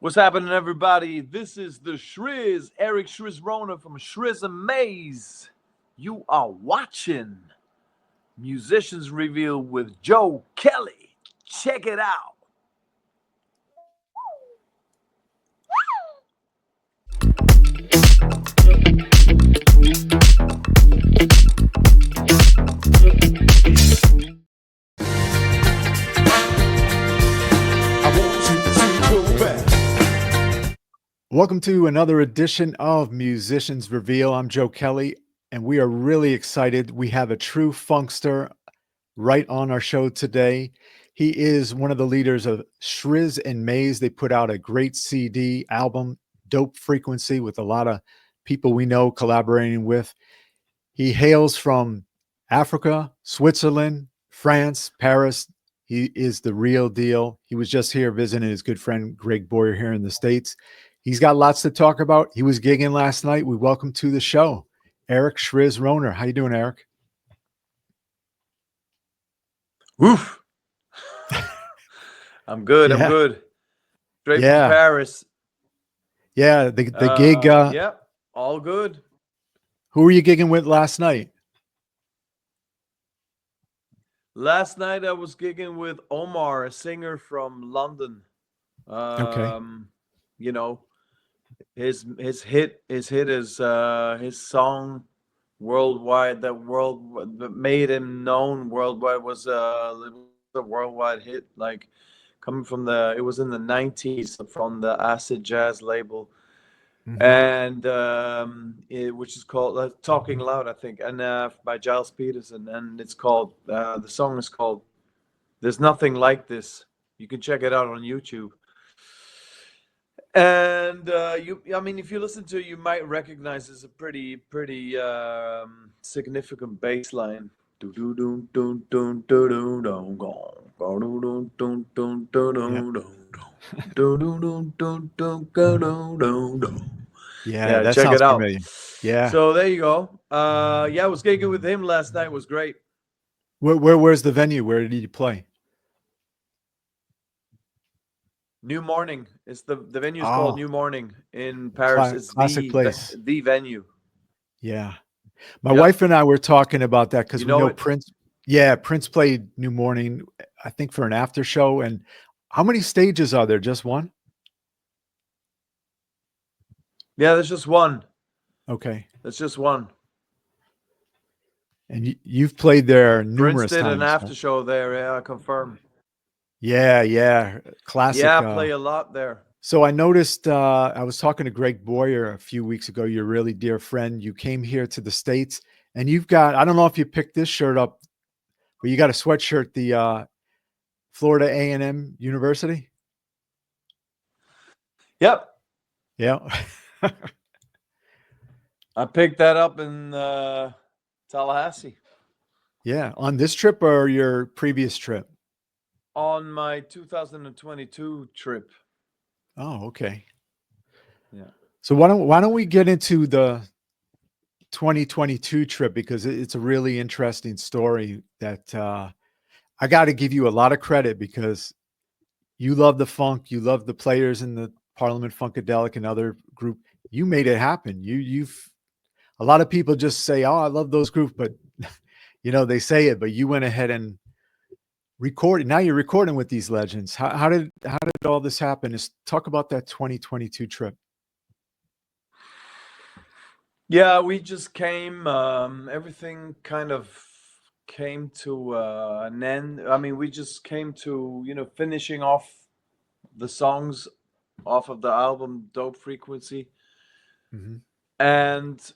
What's happening, everybody? This is the Shrizz, Eric Shrizz Rohner from Shrizz and Maze. You are watching Musicians Reveal with Joe Kelley. Check it out. Welcome to another edition of Musicians Reveal. I'm Joe Kelley, and we are really excited. We have a true funkster right on our show today. He is one of the leaders of Shrizz and Maze. They put out a great CD album, Dope Frequency, with a lot of people we know collaborating with. He hails from Africa, Switzerland, France, Paris. He is the real deal. He was just here visiting his good friend Greg Boyer here in the States. He's got lots to talk about. He was gigging last night. We welcome to the show, Eric Shrizz Rohner. How you doing, Eric? Woof. I'm good. Yeah. I'm good. Straight from Yeah. Paris. Yeah, the gig. Yep, all good. Who were you gigging with last night? Last night I was gigging with Omar, a singer from London. Okay. You know, his hit is his song worldwide that made him known worldwide was a worldwide hit, like coming from it was in the 90s from the acid jazz label. And which is called Talking Loud, I think, and by Giles Peterson, and it's called the song is called There's Nothing Like This. You can check it out on YouTube. And I mean, if you listen to it, you might recognize it's a pretty significant bass line. Yeah, that check sounds it out. familiar. Yeah. So there you go. I was gigging with him last night. It was great. Where's the venue? Where did you play? New Morning. It's the venue is called New Morning in Paris. It's classic place. The venue. Yeah. My wife and I were talking about that because we know it? Prince. Yeah, Prince played New Morning, I think, for an after show. And how many stages are there? Just one? Yeah, there's just one. Okay. There's just one. And you've played there numerous Prince did times. an after show there. Yeah, I confirm. Yeah. Classic. Yeah, I play a lot there. So I noticed, I was talking to Greg Boyer a few weeks ago, your really dear friend. You came here to the States and you've got, I don't know if you picked this shirt up, but you got a sweatshirt, the Florida A&M University. Yep. Yeah. I picked that up in Tallahassee. Yeah. On this trip or your previous trip? On my 2022 trip. Oh, okay. Yeah. So why don't we get into the 2022 trip, because it's a really interesting story that I got to give you a lot of credit, because you love the funk, you love the players in the Parliament-Funkadelic and other group. You made it happen. You've a lot of people just say, "Oh, I love those groups," but they say it, but you went ahead and recorded. Now you're recording with these legends. How did all this happen? Just talk about that 2022 trip. Yeah, we just came. Everything kind of came to an end. I mean, we just came to finishing off the songs off of the album Dope Frequency, and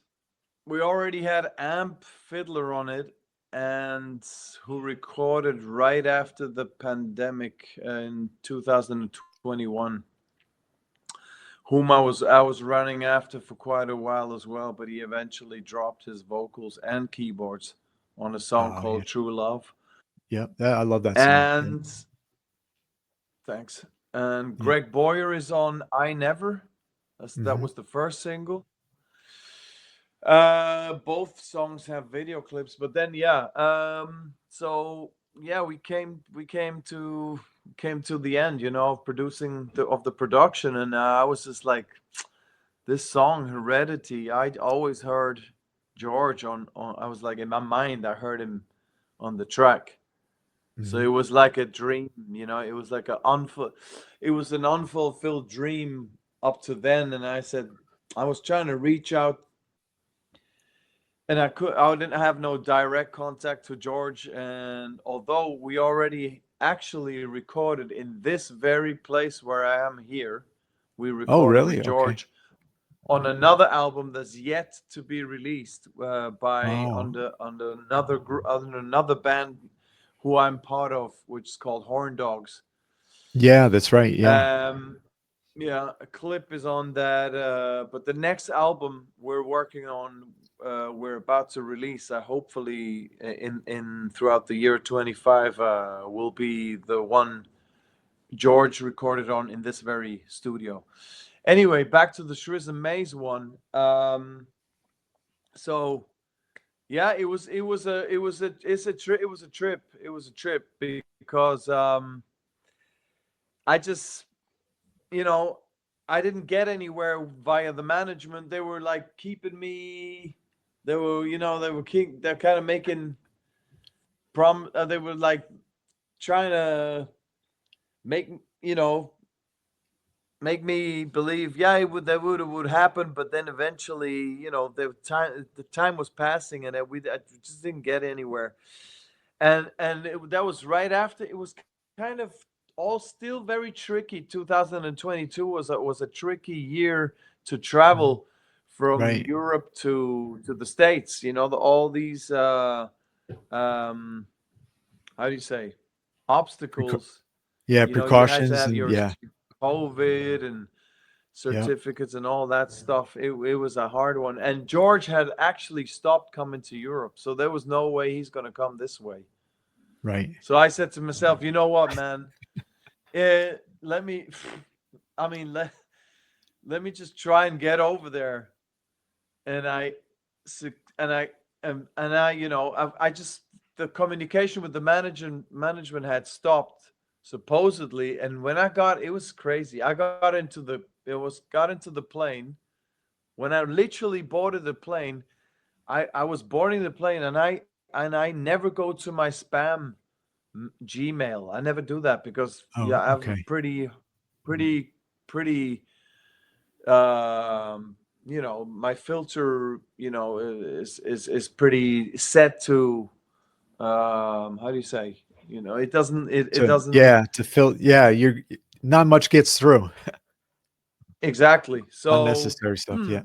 we already had Amp Fiddler on it, and who recorded right after the pandemic in 2021. Whom I was running after for quite a while as well, but he eventually dropped his vocals and keyboards on a song called True Love. Yeah, I love that song. And thanks. And Greg Boyer is on I Never. That was the first single. Both songs have video clips, but then so yeah, we came to the end, of producing the production, and I was just like, this song Heredity. I'd always heard George on. I was like, in my mind, I heard him on the track. So Mhm. it was like a dream, It was like it was an unfulfilled dream up to then. And I said, I was trying to reach out, and I didn't have no direct contact to George. And although we already actually recorded in this very place where I am here, we Oh, recorded with really? Okay. George on another album that's yet to be released, by Oh, under another band who I'm part of, which is called Horn Dogs. yeah, that's right. Yeah. Um, yeah, a clip is on that. But the next album we're working on, we're about to release. Hopefully, in throughout the year 25, will be the one George recorded on in this very studio. Anyway, back to the Shrizz and Maze one. So yeah, it was a trip because I just, you know I didn't get anywhere via the management. They were like keeping me. They're kind of making they were like trying to make you know make me believe, yeah, it would happen. But then eventually, the time was passing, and I just didn't get anywhere. And that was right after. It was kind of all still very tricky. 2022 was a tricky year to Mhm. travel from Right. Europe to the States. All these, um how do you say, Precau obstacles. Yeah, You had to precautions have and your yeah. COVID and Yep. certificates and all that stuff. It was a hard one. And George had actually stopped coming to Europe, so there was no way he's going to come this way. Right. So I said to myself, you know what, man? Let me, I mean, let me just try and get over there. And and I, I just, the communication with the management had stopped supposedly. And when it was crazy. Got into the plane. When I literally boarded the plane, I was boarding the plane, and I never go to my spam Gmail. I never do that because, yeah, Oh, I have a okay. pretty my filter, is pretty set to, how do you say, it To doesn't. yeah, to fill yeah, you're not much gets through. Exactly. So, Unnecessary stuff, yeah.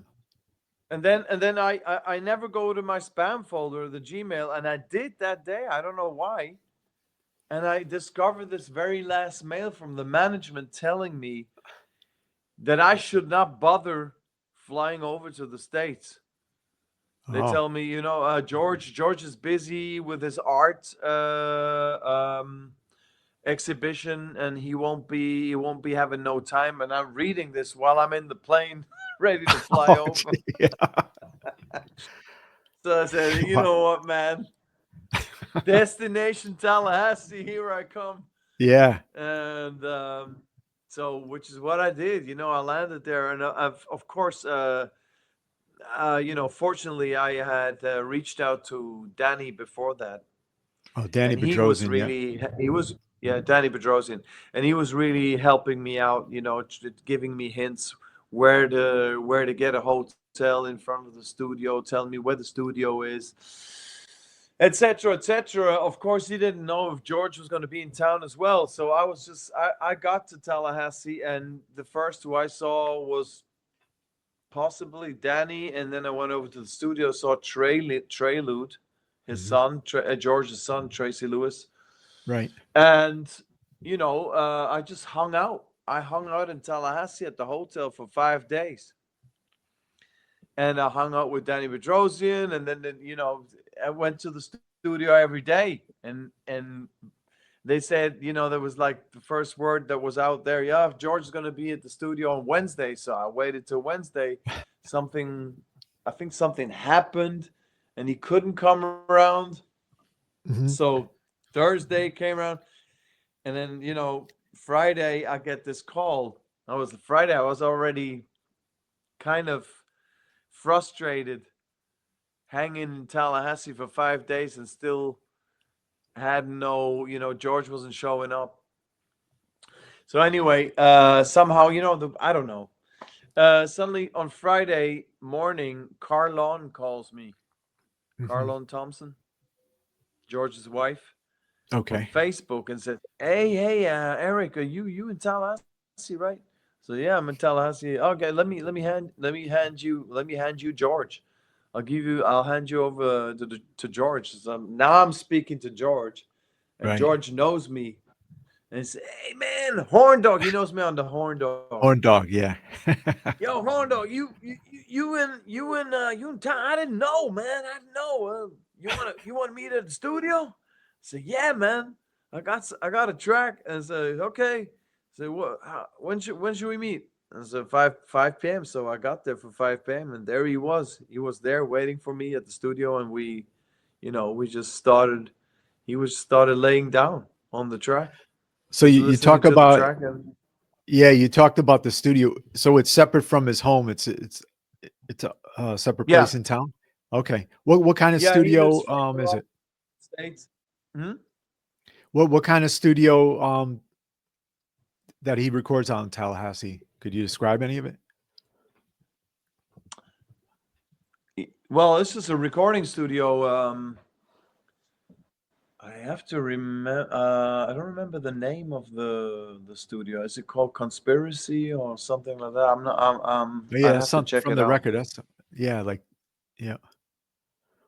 and then I never go to my spam folder, the Gmail, and I did that day. I don't know why. And I discovered this very last mail from the management telling me that I should not bother flying over to the States. They Oh, tell me, George is busy with his art, exhibition, and he won't be having no time. And I'm reading this while I'm in the plane, ready to fly oh, over. gee, yeah. So I said, you Wow. know what, man? Destination Tallahassee, here I come. Yeah. And so, which is what I did. I landed there, and of course, fortunately, I had reached out to Danny before that, Oh, Danny and Bedrosian, yeah. he was, yeah, Danny Bedrosian, and he was really helping me out. Giving me hints where to get a hotel in front of the studio, telling me where the studio is, etc., etc. Of course, he didn't know if George was going to be in town as well. So I got to Tallahassee, and the first who I saw was possibly Danny, and then I went over to the studio, saw Trey Lute, his Mhm. son, George's son, Tracy Lewis, Right. and I just hung out. I hung out in Tallahassee at the hotel for 5 days, and I hung out with Danny Bedrosian, and then I went to the studio every day, and they said, there was like the first word that was out there. Yeah, George is going to be at the studio on Wednesday. So I waited till Wednesday. Something, I think something happened, and he couldn't come around. Mhm. So Thursday came around, and then Friday I get this call. I was Friday. I was already kind of frustrated, hanging in Tallahassee for 5 days, and still had no. George wasn't showing up. So anyway, somehow I don't know. Suddenly on Friday morning, Carlon calls me. Mhm. Carlon Thompson, George's wife, on Okay. Facebook and said, "Hey, Eric, are you in Tallahassee, right?" So yeah, I'm in Tallahassee. Okay, let me hand you George. I'll hand you over to George. So now I'm speaking to George, and Right. George knows me. And he said, "Hey man, Horn Dog." He knows me on the Horn Dog. Horn dog, yeah. Yo, Horn Dog, you in town? I didn't know, man. I didn't know. You want to meet at the studio? I said, "Yeah, man. I got a track." And I said, "Okay." I said, "What? When should we meet?" And I said, five p.m. So I got there for 5 p.m. and there he was. He was there waiting for me at the studio, and we just started. He was started laying down on the track. So Was you listening talk to the about, track, and yeah, you talked about the studio. So it's separate from his home. It's a, separate place yeah, in town. Okay. What kind of yeah. He lives studio further is up it? states. Hmm? What kind of studio that he records on in Tallahassee? Could you describe any of it? Well, this is a recording studio. I have to remember. I don't remember the name of the studio. Is it called Conspiracy or something like that? I'm not. Oh, I'd yeah, have to some check from it the out. record. That's yeah, like yeah.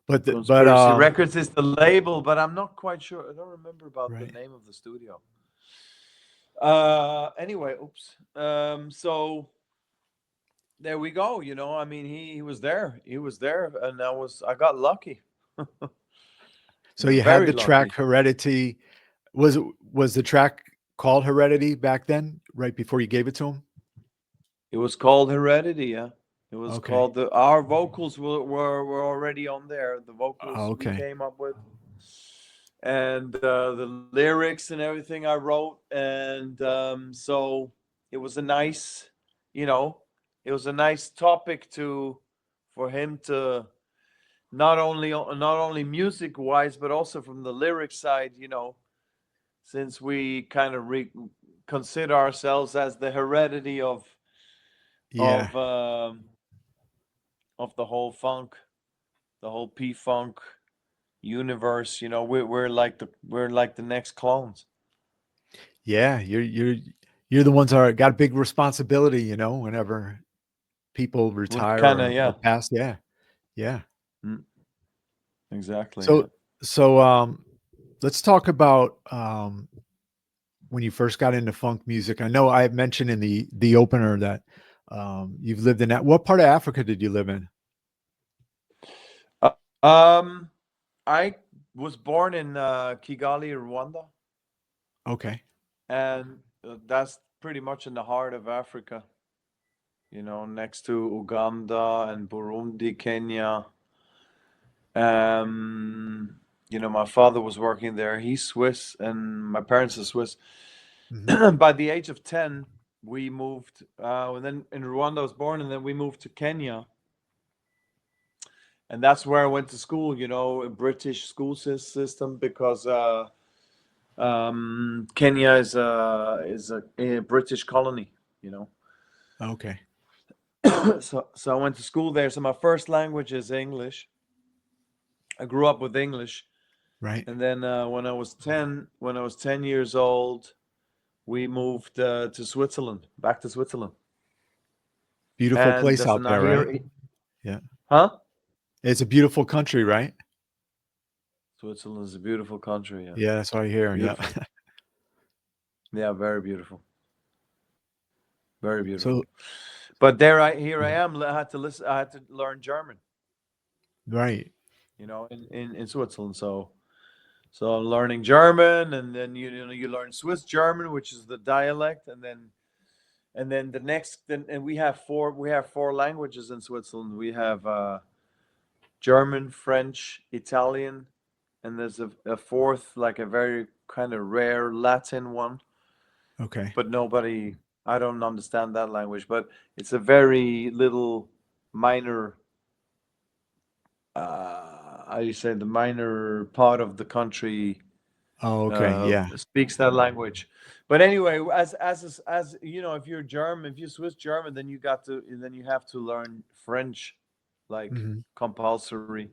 But Conspiracy Records is the label, but I'm not quite sure. I don't remember about the right. name of the studio. Anyway, oops. So there we go. I mean, he was there. He was there, and I got lucky. So you had Very the track lucky. Heredity. Was the track called Heredity back then, right before you gave it to him? It was called Heredity, yeah. It was Okay. called our vocals were already on there. The Oh, vocals we okay. came up with, and the lyrics and everything I wrote, and so it was a nice, you know, it was a nice topic to for him to not only music wise, but also from the lyric side, since we kind of consider ourselves as the heredity Yeah. of um, of the whole P funk universe. We're like the next clones. Yeah, you're the ones that got a big responsibility, whenever people Would retire kind of, or yeah. pass. Yeah. Yeah. Mm, exactly, yeah. So let's talk about when you first got into funk music. I know I mentioned in the opener that you've lived in that. What part of Africa did you live in? Uh, um, I was born in Kigali, Rwanda, Okay. and that's pretty much in the heart of Africa. Next to Uganda and Burundi, Kenya. Um, my father was working there. He's Swiss, and my parents are Swiss. Hmm. By the age of 10, we moved. And then in Rwanda, I was born, and then we moved to Kenya. And that's where I went to school, a British school system, because Kenya is a British colony, you know. Okay. So I went to school there. So my first language is English. I grew up with English. Right. And then when I was 10 years old, we moved to Switzerland, back to Switzerland. Beautiful And place that's out now there, right? here, Yeah. huh? It's a beautiful country, right? Switzerland is a beautiful country. Yeah, Yeah, that's what I hear. Yeah. beautiful. Yeah, very beautiful, very beautiful. So But here I am. I had to listen. I had to learn German. right. In Switzerland. So I'm learning German, and then you learn Swiss German, which is the dialect, and then and we have four languages in Switzerland. We have German, French, Italian, and there's a fourth, like a very kind of rare Latin one, Okay. but nobody, I don't understand that language, but it's a very little minor, how do you say, the minor part of the country Oh, okay. Yeah. speaks that language. But anyway, as you know, if you're German, if you're Swiss German, then you have to learn French, like Hmm. compulsory.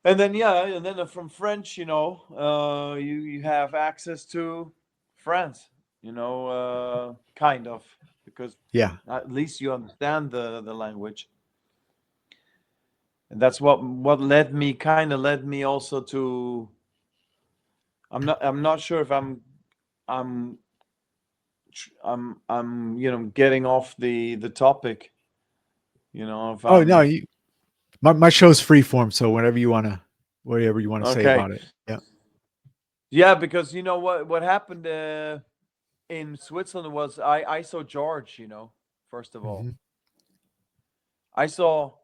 And then yeah, and then from French, you have access to France, kind of, because Yeah. at least you understand the language. And that's what led me also to. I'm not sure if I'm I'm getting off the topic. If Oh no, I'm my show's free form, so whatever you want to say okay. about it. Yeah. Yeah, because you know what happened in Switzerland was I saw George. First of all, Hmm. I saw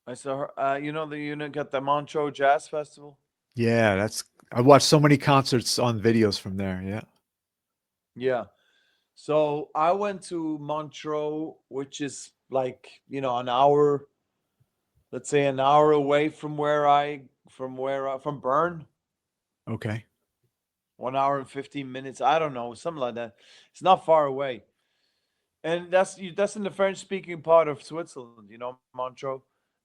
I saw her. The got the Montreux Jazz Festival. Yeah, I watched so many concerts on videos from there. Yeah. Yeah. So I went to Montreux, which is like an hour, let's say an hour away from Bern. Okay. 1 hour and 15 minutes. I don't know, something like that. It's not far away, and that's in the French-speaking part of Switzerland. Montreux.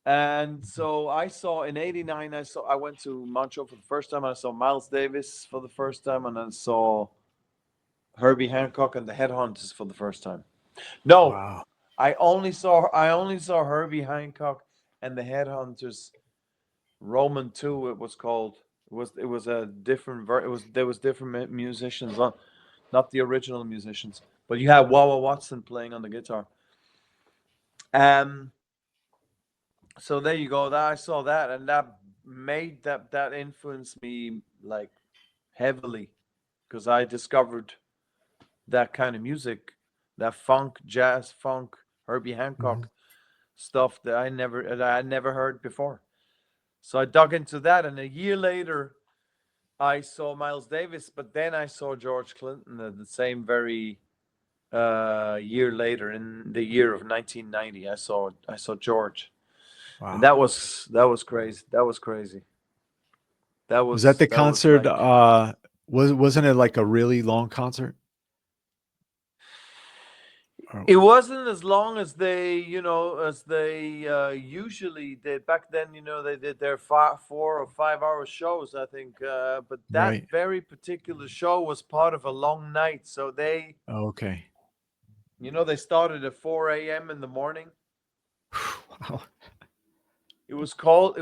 And Mhm. so I saw in '89. I went to Montreux for the first time. I saw Miles Davis for the first time, and I saw Herbie Hancock and the Headhunters for the first time. No, Wow. I only saw Herbie Hancock and the Headhunters. Roman 2, it was called. It was a different there was different musicians on, not the original musicians, but you had Wawa Watson playing on the guitar. Um, so there you go. That I saw that, and that influenced me like heavily, because I discovered that kind of music, that funk, jazz, funk, Herbie Hmm. Hancock stuff that I never heard before. So I dug into that, and a year later, I saw Miles Davis, but then I saw George Clinton the same very year later, in the year of 1990. I saw George, and Wow. that was crazy. That was crazy. That Was that was the that was concert? like Wasn't it like a really long concert? Or, it wasn't as long as they usually did back then. They did their 4 or 5 hour shows, I think. But that right. very particular show was part of a long night, so Oh, okay. they started at 4 a.m. in the morning. Wow. It was called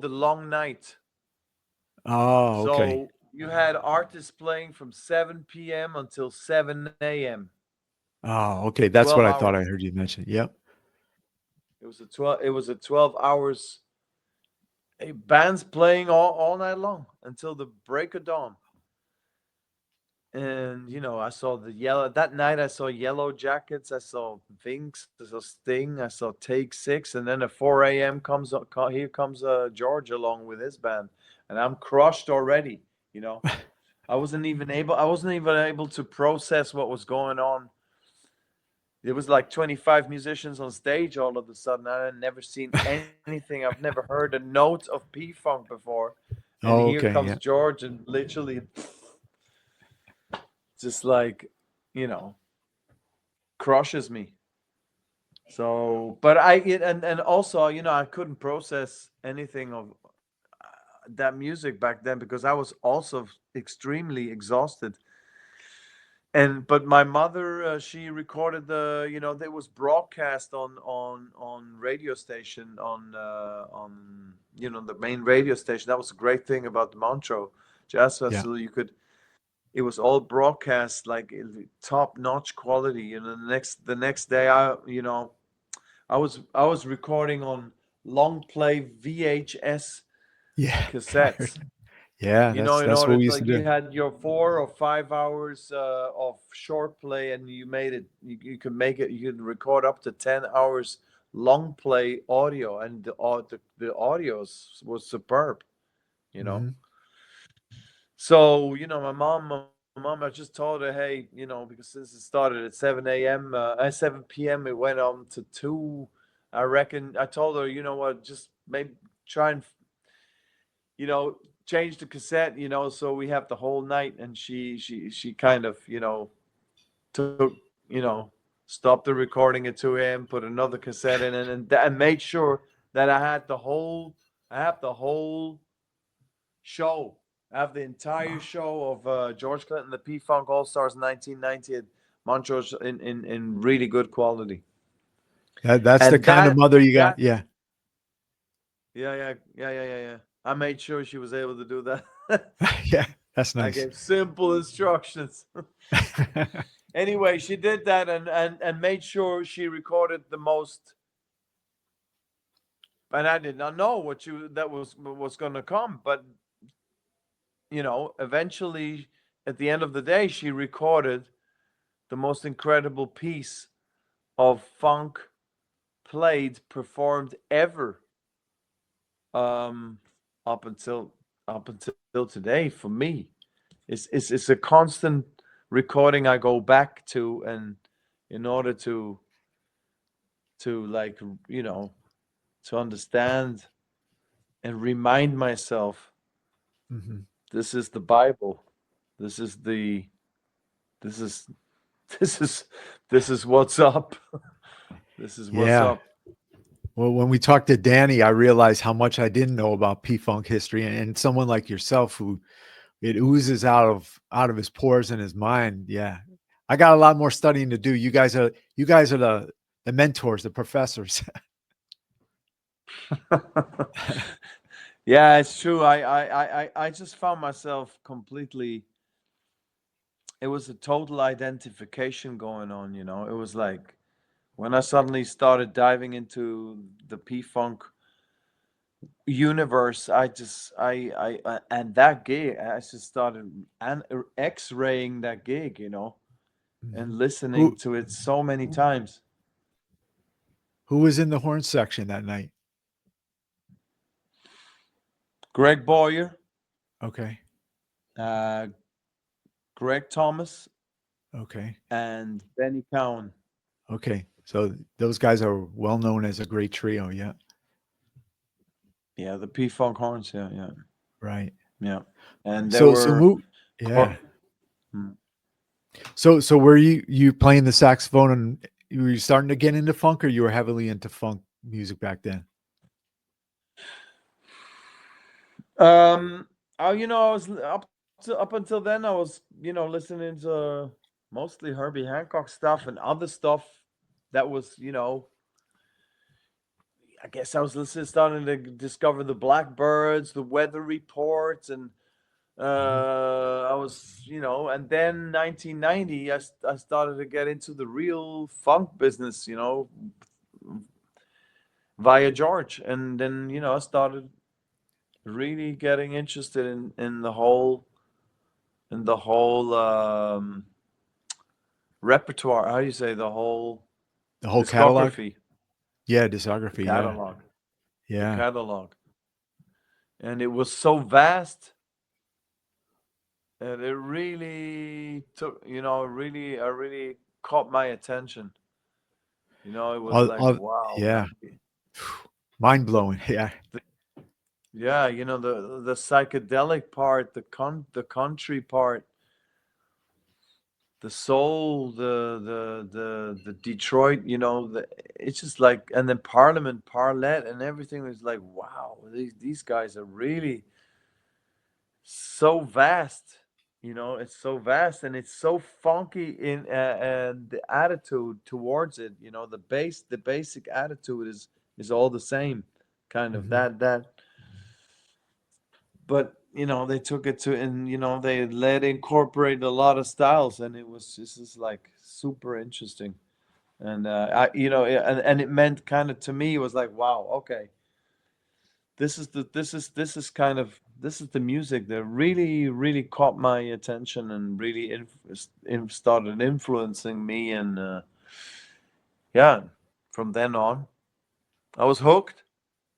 the Long Night. Oh, okay. So you had artists playing from 7 p.m. until 7 a.m. Oh, okay. That's 12 what I thought hours. I heard you mention. Yep. It was a 12 hours. Bands playing all night long until the break of dawn. And I saw the yellow that night. I saw Yellow Jackets. I saw Vinx. I saw Sting. I saw Take Six. And then at 4 a.m. here comes George along with his band, and I'm crushed already. You know, I wasn't even able to process what was going on. There was like 25 musicians on stage all of a sudden. I had never seen anything. I've never heard a note of P-Funk before. And Oh, here okay. comes Yeah. George and literally just like, you know, crushes me. So, but and also, I couldn't process anything of that music back then, because I was also extremely exhausted. And but my mother, she recorded there was broadcast on radio station, on the main radio station. That was a great thing about the Montreux Jazz Yeah. Festival. It was all broadcast like top notch quality. The next day, I was recording on long play VHS Yeah. I heard. cassettes. Yeah. In That's what order we to, used to like, you do. had your 4 or 5 hours of short play, and you made it. You could make it. You could record up to 10 hours long play audio, and the audio was superb. you know. Mhm. So, my mom, I just told her, hey, because since it started at 7 a.m., at 7 p.m., it went on to 2. I reckon I told her, you know what, just maybe try and, you know, change the cassette, so we have the whole night. And she kind of, took, you know, stopped the recording at 2 a.m., put another cassette in, and made sure that I have the whole show. I have the entire Wow. show of George Clinton, the P Funk All Stars 1990 at Montreux in really good quality. That's the And kind of mother you got. that Yeah. yeah. I made sure she was able to do that. Yeah, that's I nice. gave simple instructions. Anyway, she did that and made sure she recorded the most. And I did not know that was going to come, but eventually, at the end of the day, she recorded the most incredible piece of funk played performed ever, um up until today. For me, it's a constant recording I go back to, and in order to like, you know to understand and remind myself, Mhm. this is the Bible, this is the this is this is this is what's up. This is what's Yeah. up. Well, when we talked to Danny, I realized how much I didn't know about P-Funk history, and someone like yourself who it oozes out of his pores and his mind. Yeah. I got a lot more studying to do. You guys are the mentors, the professors. Yeah, it's true. I just found myself completely. It was a total identification going on. It was like when I suddenly started diving into the P Funk universe. And that gig, I just started X-raying that gig, and Mhm. listening Who to it so many times. who was in the horn section that night? Greg Boyer, Okay. uh, Greg Thomas, Okay. and Benny Cowan. Okay. So those guys are well known as a great trio. Yeah. Yeah, the P Funk horns. Yeah, yeah, Right. yeah. And there So were, yeah. hmm. So were you playing the saxophone and you were starting to get into funk, or you were heavily into funk music back then? um, I was up until then. I was, listening to mostly Herbie Hancock stuff and other stuff that was, I guess I was starting to discover the Blackbirds, the Weather Reports, and Mhm. I was, and then 1990, I started to get into the real funk business, via George, and then I started really getting interested in the whole repertoire. How do you say, the whole The whole catalog? discography, Yeah, the discography, yeah. catalog, the Yeah. catalog, and it was so vast. And it really took, I really caught my attention. It was All like, all wow, yeah. Mind blowing. Yeah. yeah, the psychedelic part, the country part, the soul, the Detroit, it's just like, and then Parliament, Parlet, and everything was like, wow, these guys are really so vast. It's so vast, and it's so funky in, and the attitude towards it. The basic attitude is all the same, kind of Mhm. that. But they took it to, and they let incorporate a lot of styles, and it was just like super interesting. And and it meant, kind of, to me, it was like, wow, okay, this is the music that really, really caught my attention, and really started influencing me. And yeah, from then on, I was hooked.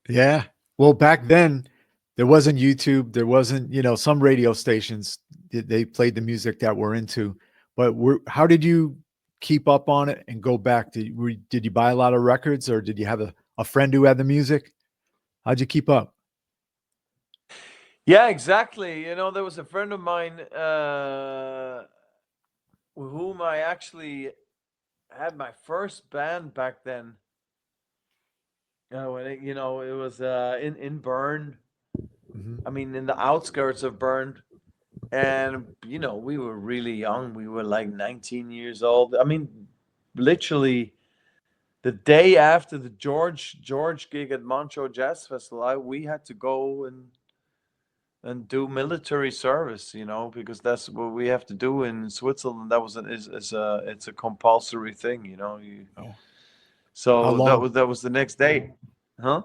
Yeah. Well, back then, There wasn't YouTube. There wasn't, some radio stations, they played the music that we're into. But how did you keep up on it and go back? Did you buy a lot of records, or did you have a friend who had the music? How'd you keep up? Yeah, exactly. There was a friend of mine with whom I actually had my first band back then. When it was in Bern. Hmm. I mean, in the outskirts of Bern, and we were really young. We were like 19 years old. I mean, literally the day after the George gig at Montreux Jazz Festival, we had to go and do military service, because that's what we have to do in Switzerland. That was is a it's a compulsory thing, Oh, how so long? that was the next day, huh?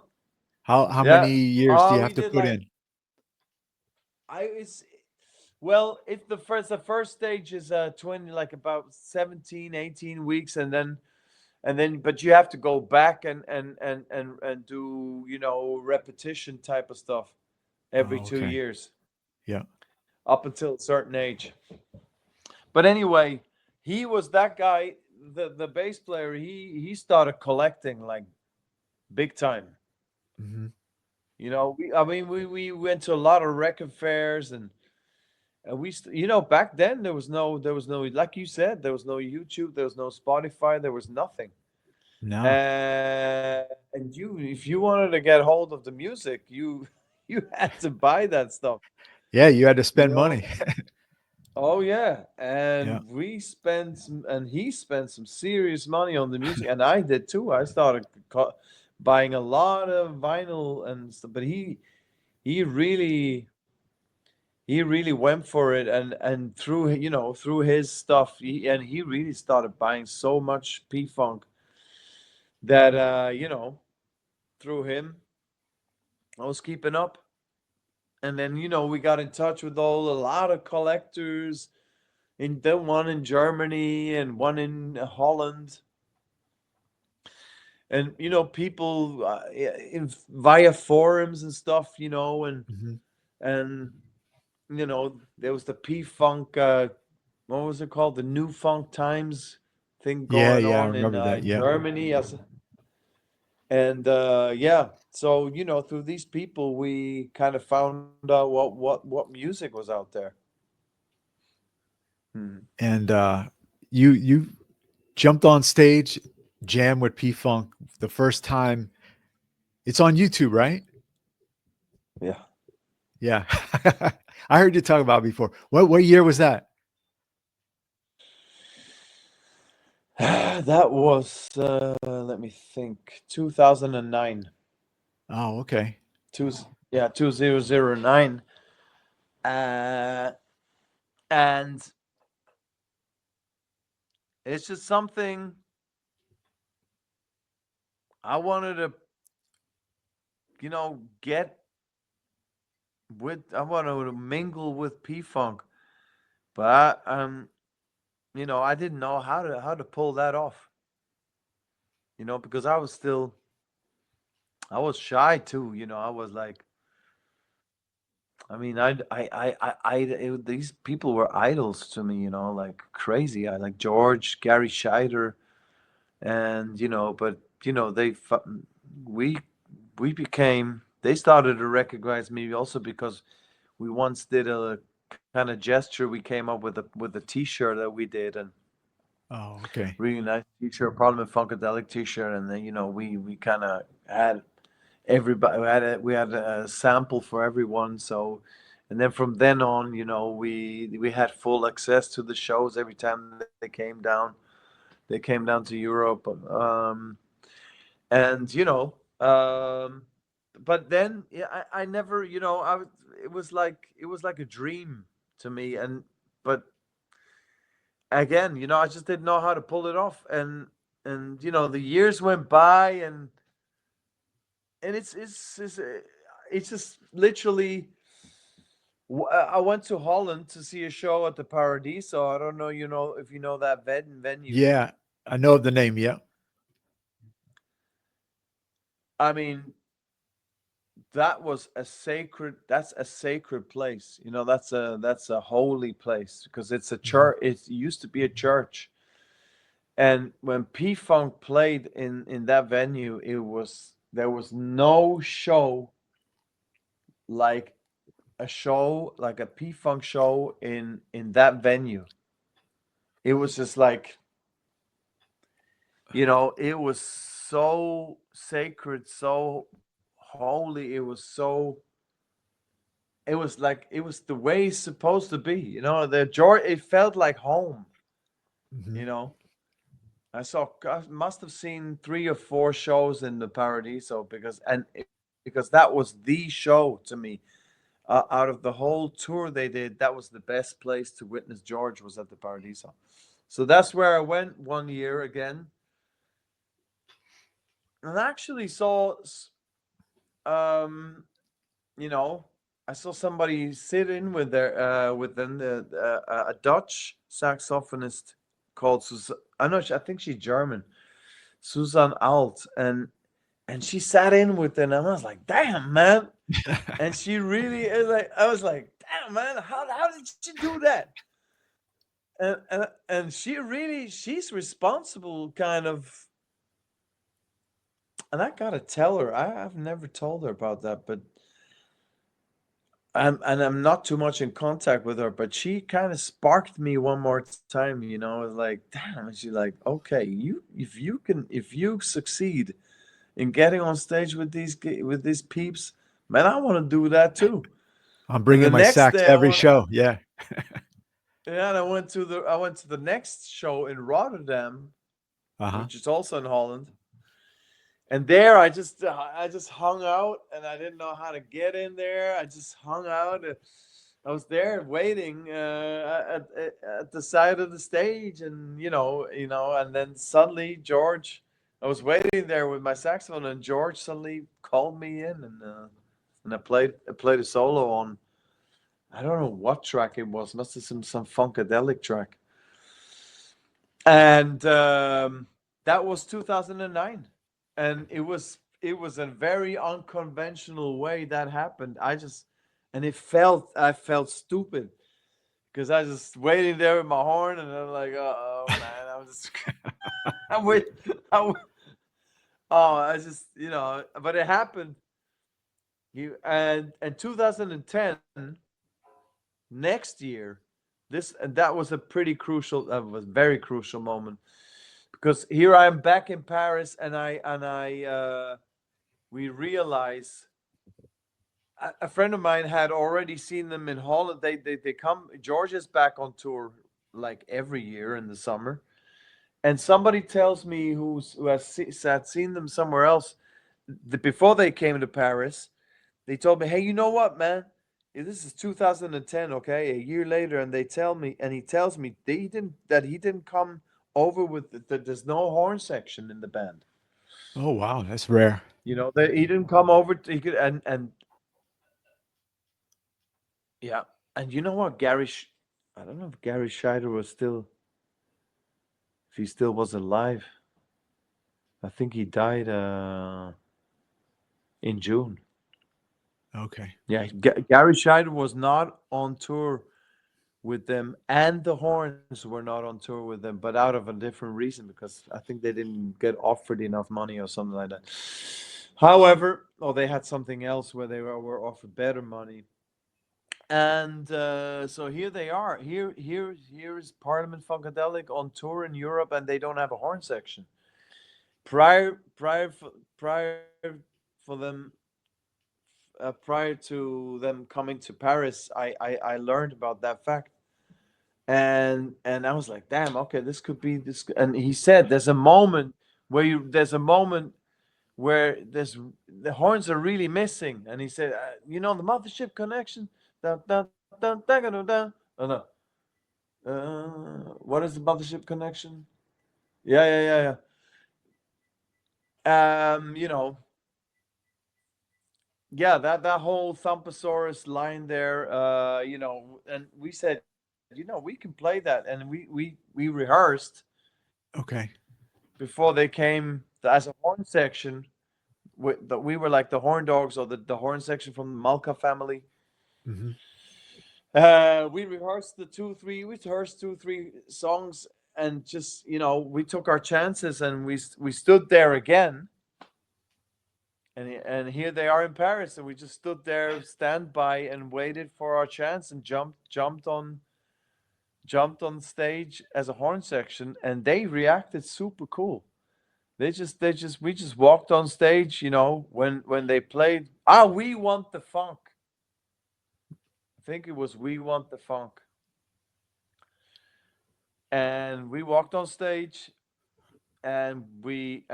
How many Yeah. years do you We have to did put like in? I it's well, it's the first stage is 20, like about 17, 18 weeks, and then but you have to go back and do, repetition type of stuff every Oh, two okay. years Yeah. up until a certain age. But anyway, he was that guy, the bass player. He started collecting like big time. Hmm. I mean, we went to a lot of record fairs, and back then there was no, like you said, there was no YouTube, there was no Spotify, there was nothing. No. And if you wanted to get hold of the music, you you had to buy that stuff. Yeah, you had to You spend know, money. Oh yeah, Yeah. and and he spent some serious money on the music, and I did too. I started buying a lot of vinyl and stuff, but he really he really went for it, and through his stuff, he really started buying so much P Funk that through him I was keeping up, and then we got in touch with a lot of collectors in the one in Germany and one in Holland, and people via forums and stuff, Hmm. and there was the P Funk, what was it called, the New Funk Times thing Yeah, going yeah, I on in remember that. Yeah. Germany, yes, and yeah, so through these people we kind of found out what music was out there. Hmm. And you jumped on stage, jam with P Funk the first time. It's on YouTube, right? Yeah. Yeah. I heard you talk about it before. What year was that? That was, let me think, 2009. Oh, okay. Two, yeah, 2009. Uh, and it's just something I wanted to, get I wanted to mingle with P Funk, but I didn't know how to pull that off, because I was shy too, I was like, I mean, these people were idols to me, like crazy. I like George, Gary Scheider, and but they we we became. They started to recognize me also because we once did a kind of gesture. We came up with a T-shirt that we did, and Oh, okay. really nice T-shirt, Parliament-Funkadelic T-shirt, and then we kind of had everybody we had a sample for everyone, so and then from then on, we had full access to the shows every time they came down to Europe, and but then yeah, I never, it was like a dream to me, and but again, I just didn't know how to pull it off, and the years went by, and it's just literally. I went to Holland to see a show at the Paradiso. I don't know, if you know that venue. Yeah, I know the name. Yeah. I mean, that was a sacred, that's a sacred place, you know, that's a holy place because it's a Mhm. church. It used to be a church. And when P-Funk played in that venue, it was, there was no show like a show, like a P-Funk show in that venue. It was just like, you know, it was so sacred, so holy. It was so, it was like, it was the way it's supposed to be, you know. The joy, it felt like home, Mhm. you know. I must have seen 3 or 4 shows in the Paradiso because that was the show to me. Out of the whole tour they did, that was the best place to witness George, was at the Paradiso. So that's where I went one year again, and I actually saw, um, you know, I saw somebody sit in with their with them, a Dutch saxophonist called I know, I think she's German, Susan Alt, and she sat in with them, and I was like, damn, man. And she really is like, I was like, damn, man, how did she do that? And she really, she's responsible, kind of. And I gotta tell her, I've never told her about that, but I'm not too much in contact with her, but she kind of sparked me one more time, you know. I was like, damn. And she's like, okay, if you succeed in getting on stage with these peeps, man, I want to do that too. I'm And the bringing my next sax day to every show. Yeah. yeah, and I went to the next show in Rotterdam, Uh-huh. which is also in Holland. And there, I just hung out, and I didn't know how to get in there. I just hung out. I was there waiting at the side of the stage, and and then suddenly George, I was waiting there with my saxophone, and George suddenly called me in, and I played a solo on, I don't know what track it was. Must have some funkadelic track, and that was 2009, and it was a very unconventional way that happened. And I felt stupid because I was just waiting there with my horn, and I'm like, oh man, I'm just I'm wait, I, oh, I just, but it happened. And 2010, next year, this and that was a pretty crucial, that was very crucial moment, because here I am back in Paris, and I we realize, a friend of mine had already seen them in Holland. They come. George is back on tour like every year in the summer, and somebody tells me had seen them somewhere else. Before they came to Paris, they told me, "Hey, you know what, man? This is 2010, okay? A year later, and he tells me he didn't come over with there's no horn section in the band. Oh, wow. That's rare. That he didn't come over. He could, and yeah, and you know what, I don't know if Gary Scheider was still, if he still was alive. I think he died in June. Okay. Yeah, Gary Scheider was not on tour with them, and the Horns were not on tour with them, but out of a different reason, because I think they didn't get offered enough money or something like that. However, or they had something else where they were offered better money. And so here they are. Here is Parliament-Funkadelic on tour in Europe, and they don't have a horn section. Prior for them, prior to them coming to Paris, I learned about that fact, and I was like, damn, okay, this could be this. And he said, there's a moment where the horns are really missing, and he said, the mothership connection. Dun, dun, dun, dun, dun, dun, dun. Oh no, what is the mothership connection? Yeah, yeah, yeah, yeah. Yeah, that whole Thumpasaurus line there, and we said, we can play that, and we rehearsed Okay. before they came as a horn section. we were like the horn dogs or the horn section from the Malka family. Hmm. We rehearsed we rehearsed 2 3 songs, and just we took our chances, and we stood there again, and here they are in Paris, and we just stood there standby and waited for our chance, and jumped on stage as a horn section, and they reacted super cool. We just walked on stage, when they played We Want the Funk. I think it was We Want the Funk. And we walked on stage, and they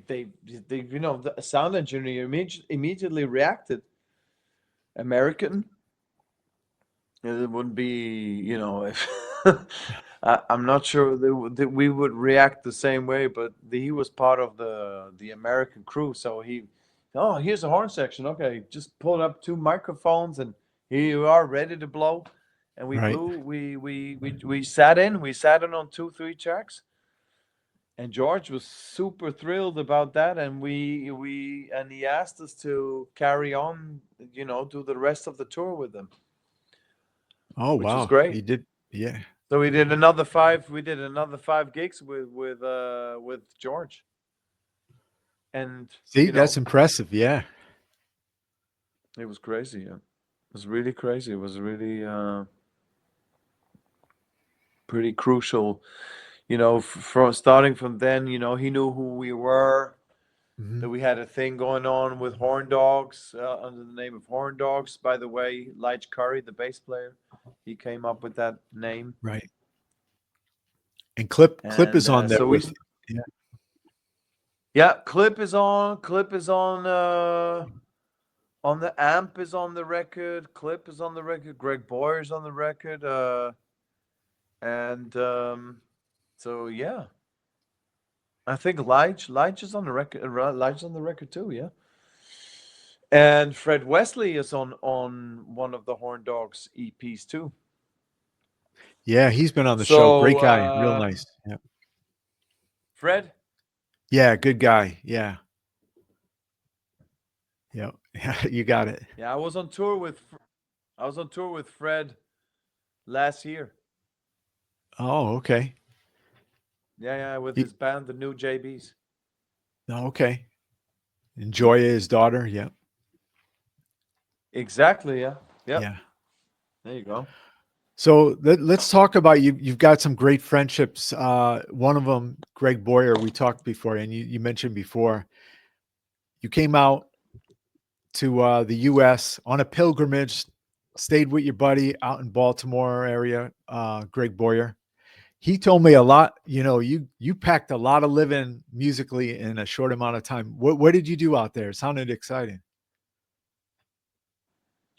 the sound engineer immediately reacted American. It wouldn't be, if I'm not sure that we would react the same way, but he was part of the American crew, so oh, here's a horn section. Okay, just pull up 2 microphones, and here you are, ready to blow. And we Right. blew. We sat in on 2 3 tracks, and George was super thrilled about that, and he asked us to carry on, do the rest of the tour with them, Oh, which was wow. great. He did. Yeah. So we did another 5. We did another 5 gigs with George, and See, that's impressive. Yeah. it was crazy. Yeah, it was really crazy. It was really pretty crucial. From starting from then, he knew who we were. Hmm. That we had a thing going on with Horn Dogs, under the name of Horn Dogs. By the way, Lige Curry, the bass player, he came up with that name, Right. And Clip and is on there so we with. Yeah. yeah, clip is on the amp is on the record. Clip is on the record. Greg Boyer's on the record. And so yeah, I think Lige is on the record. Lige's on the record too. Yeah, and Fred Wesley is on one of the Horn Dogs EPs too. Yeah. He's been on the show. So Great guy. Real nice. Yeah. Fred, Yeah. Good guy. Yeah. Yeah. Yeah. You got it. yeah, I was on tour with Fred last year. Oh, okay. Yeah, yeah, with He, his band, the New JBs. oh, okay. Enjoy his daughter. Yeah. Exactly. Yeah. Yep. Yeah. There you go. So let's talk about you. You've got some great friendships. One of them, Greg Boyer, we talked before, and you mentioned before you came out to the U.S. on a pilgrimage, stayed with your buddy out in Baltimore area, Greg Boyer. He told me a lot. You packed a lot of living musically in a short amount of time. What did you do out there? It sounded exciting.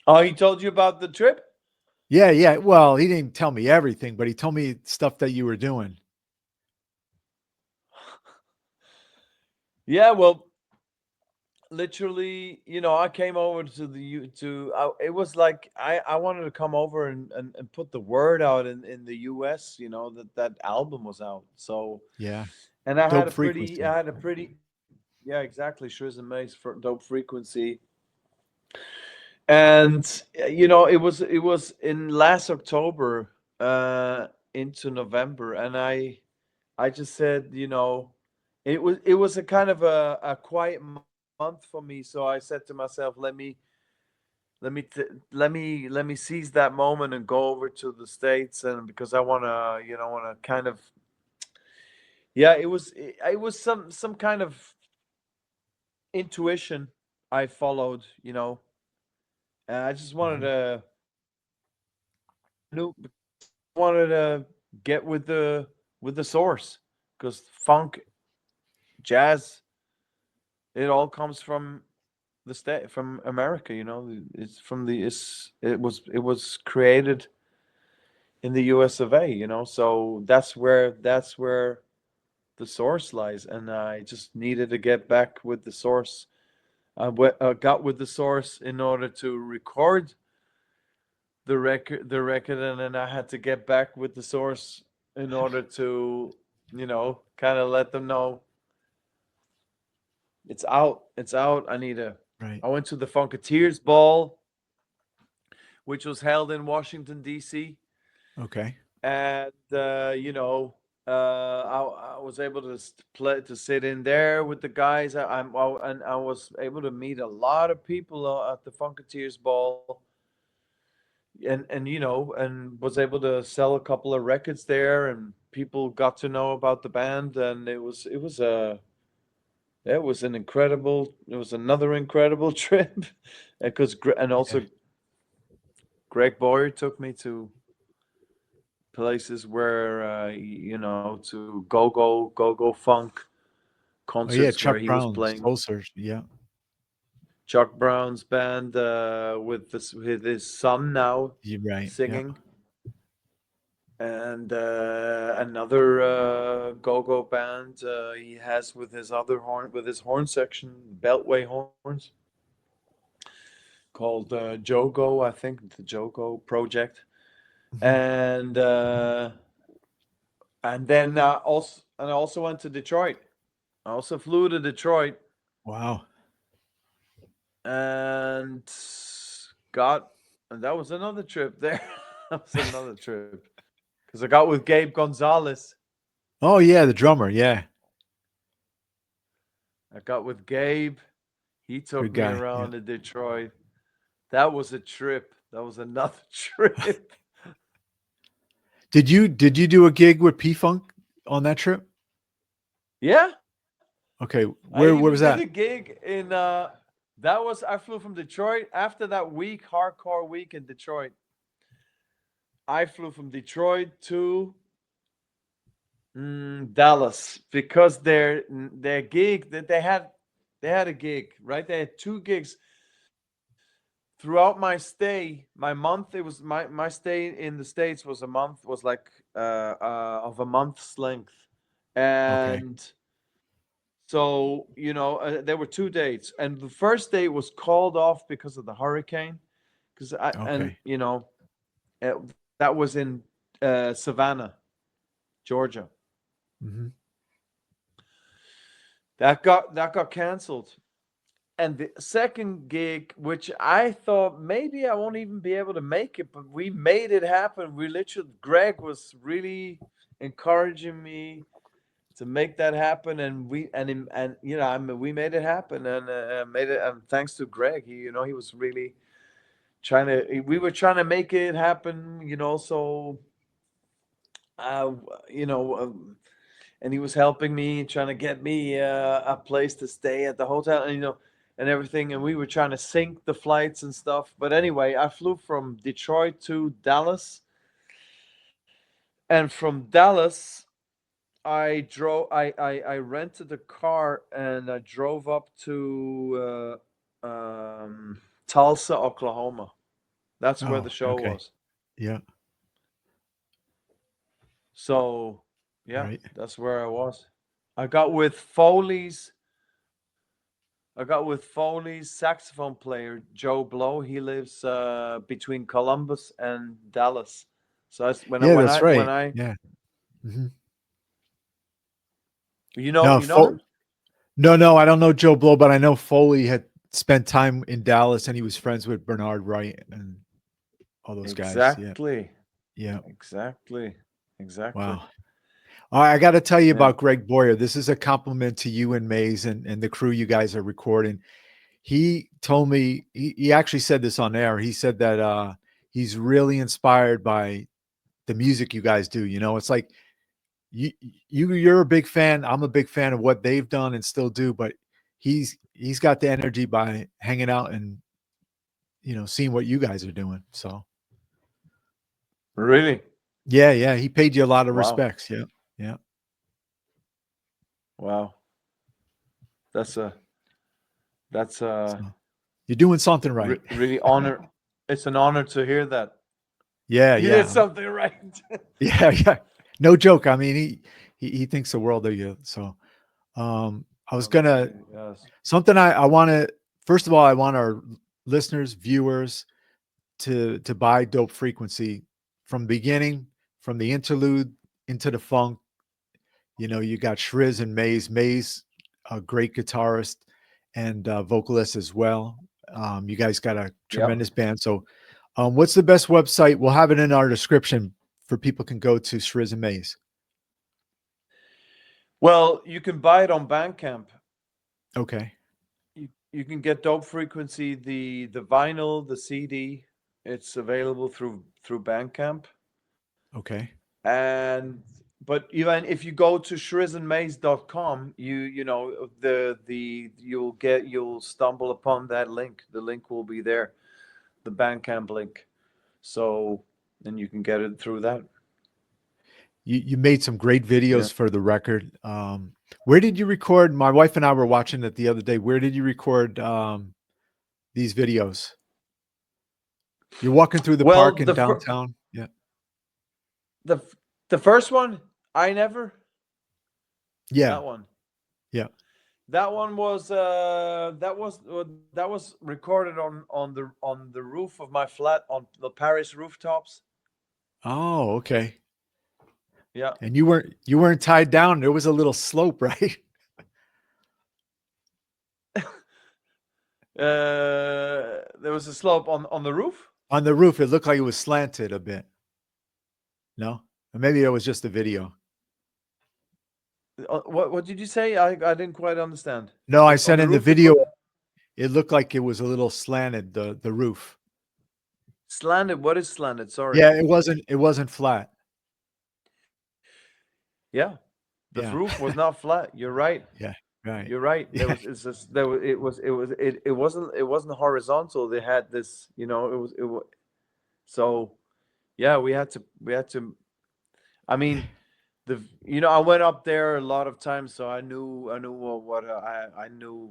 Oh, he told you about the trip? Yeah, yeah. Well, he didn't tell me everything, but he told me stuff that you were doing. Yeah, well, literally, I came over to the U to it was like I wanted to come over and put the word out in the US, that album was out. So, Yeah. and I had Dope a pretty frequency. yeah, exactly, Shrizz and Mace for Dope Frequency. And it was in last October, into November, and I just said, it was a kind of a quiet month for me. So I said to myself, let me seize that moment and go over to the States, and because I want to kind of, yeah, it was some kind of intuition I followed, and I just wanted Mhm. to knew wanted to get with the source, because funk, jazz, it all comes from the state, from America. It's from the it's it was created in the US of A. So that's where the source lies, and I just needed to get back with the source. Got with the source in order to record the record, and then I had to get back with the source in order to, kind of let them know It's out. It's out. I need a. Right. I went to the Funketeers ball, which was held in Washington D.C. Okay. And I was able to play to sit in there with the guys. And I was able to meet a lot of people at the Funketeers ball, and was able to sell a couple of records there, and people got to know about the band, and it was an incredible. It was another incredible trip, because and Yeah. also Greg Boyer took me to places where to go funk Oh yeah, concerts where Chuck he was Brown's playing Soul Search. Yeah. Chuck Brown's band, with his son now You're right. Yeah. singing, and another go band he has with his other horn section, Beltway horns, called Jogo, I think, the Jogo project. Mhm. And then I also went to Detroit. I also flew to Detroit Wow. and got, and that was another trip there. That was another trip because I got with Gabe Gonzalez. Oh yeah, the drummer. Yeah. I got with Gabe. He took Good me guy. Yeah. around to Detroit. That was a trip. That was another trip. Did you do a gig with P Funk on that trip? Yeah, Okay. I Where even was did that? a gig in. That was I flew from Detroit after that week, hardcore week in Detroit. I flew from Detroit to Dallas because their gig that they had a gig, right. They had two gigs throughout my stay. My month, it was my stay in the States was a month, was like of a month's length, Okay. and so there were two dates, and the first day was called off because of the hurricane. Because I and Okay. that was in Savannah, Georgia. Hmm. That got canceled. And the second gig, which I thought maybe I won't even be able to make it, but we made it happen. We literally, Greg was really encouraging me to make that happen, and I mean, we made it happen, and made it. And thanks to Greg, he was really trying to. We were trying to make it happen, so uh, you know. And he was helping me, trying to get me a place to stay at the hotel, and and everything. And we were trying to sync the flights and stuff. But anyway, I flew from Detroit to Dallas, and from Dallas, I rented a car and I drove up to Tulsa, Oklahoma. That's where Oh, the show okay. was. Yeah. So yeah, Right. that's where I was. I got with Foley's I got with Foley's saxophone player Joe Blow. He lives between Columbus and Dallas. So Yeah, that's right. Yeah. Hmm. No, you know him? no, I don't know Joe Blow, but I know Foley had spent time in Dallas and he was friends with Bernard Wright and all those guys. Yeah. Exactly, Yeah. exactly, exactly. Wow. I got to tell you Yeah, about Greg Boyer. This is a compliment to you and Maze and the crew you guys are recording. He told me, he actually said this on air. He said that he's really inspired by the music you guys do. It's like you you're a big fan. I'm a big fan of what they've done and still do, but he's got the energy by hanging out and seeing what you guys are doing. So really. yeah, he paid you a lot of Wow, respects. Yeah, yeah. wow. That's a that's a So you're doing something right. really honor. It's an honor to hear that Yeah, you did yeah, something right. yeah, yeah. No joke. I mean, he thinks the world of you. So I was gonna Really, yes. something I want to. First of all, I want our listeners, viewers, to buy Dope Frequency from the beginning, from the interlude into the funk. You got Shrizz and Maze. Maze, a great guitarist. and vocalist as well. You guys got a Yep. tremendous band. So, what's the best website? We'll have it in our description for people can go to Shrizz and Maze. Well, you can buy it on Bandcamp. Okay. You can get Dope Frequency, the vinyl, the CD. It's available through Bandcamp. Okay. And but even if you go to shrizzandmaze.com, you know the you'll stumble upon that link. The link will be there, the Bandcamp link. So then you can get it through that. You made some great Yeah. videos for the record. Where did you record? My wife and I were watching it the other day. Where did you record these videos? You're walking through the Well, park in downtown. Yeah. the the first one, I never, Yeah. that one. Yeah. That one was that was recorded on the roof of my flat on the Paris rooftops. Oh, okay. Yeah. And you weren't tied down. There was a little slope, right? There was a slope on the roof. On the roof, it looked like it was slanted a bit. No? Or maybe it was just a video. What did you say? I didn't quite understand. No, I On said the in the roof, it video, was it looked like it was a little slanted, the roof. slanted. What is slanted? Sorry. Yeah, it wasn't flat. Yeah, the Yeah. roof was not flat. You're right. Yeah. Right. You're right. There Yeah. was it's just there was it wasn't horizontal. They had this, it was so yeah, we had to. I mean, I went up there a lot of times, so I knew I knew